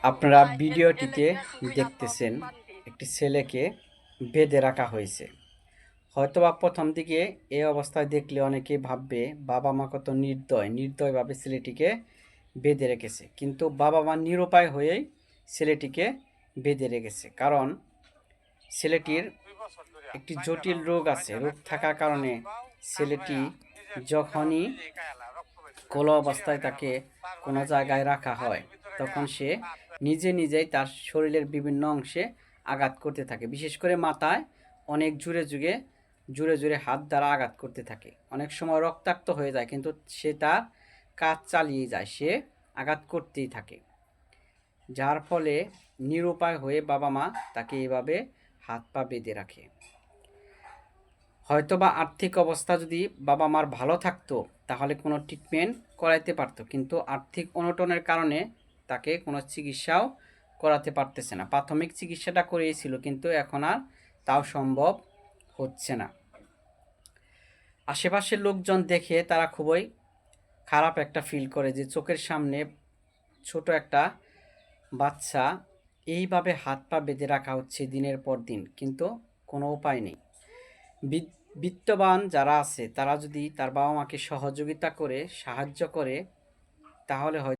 আপনারা ভিডিওটিতে দেখতেছেন একটি ছেলেকে বেঁধে রাখা হয়েছে। হয়তোবা প্রথম দিকে এই অবস্থায় দেখলে অনেকেই ভাববে বাবা মা কত নির্দয়ভাবে ছেলেটিকে বেঁধে রেখেছে। কিন্তু বাবা মা নিরুপায় হয়েই ছেলেটিকে বেঁধে রেখেছে, কারণ ছেলেটির একটি জটিল রোগ আছে। রোগ থাকার কারণে ছেলেটি যখনই কোলো অবস্থায় তাকে কোনো জায়গায় রাখা হয়, তখন সে নিজেই তার শরীরের বিভিন্ন অংশে আঘাত করতে থাকে। বিশেষ করে মাথায় অনেক জোরে হাত দ্বারা আঘাত করতে থাকে। অনেক সময় রক্তাক্ত হয়ে যায়, কিন্তু সে তার কাজ চালিয়ে যায়, সে আঘাত করতেই থাকে। যার ফলে নিরুপায় হয়ে বাবা মা তাকে এভাবে হাত পা বেঁধে রাখে। হয়তোবা আর্থিক অবস্থা যদি বাবা মার ভালো থাকতো তাহলে কোনো ট্রিটমেন্ট করাইতে পারতো, কিন্তু আর্থিক অনটনের কারণে তাকে কোনো চিকিৎসাও করাতে পারতেছে না। প্রাথমিক চিকিৎসাটা করিয়েছিল, কিন্তু এখন আর তাও সম্ভব হচ্ছে না। আশেপাশের লোকজন দেখে তারা খুবই খারাপ একটা ফিল করে যে চোখের সামনে ছোট একটা বাচ্চা এইভাবে হাত পা বেঁধে রাখা হচ্ছে দিনের পর দিন, কিন্তু কোনো উপায় নেই। বিত্তবান যারা আছে তারা যদি তার বাবা মাকে সহযোগিতা করে সাহায্য করে তাহলে হয়তো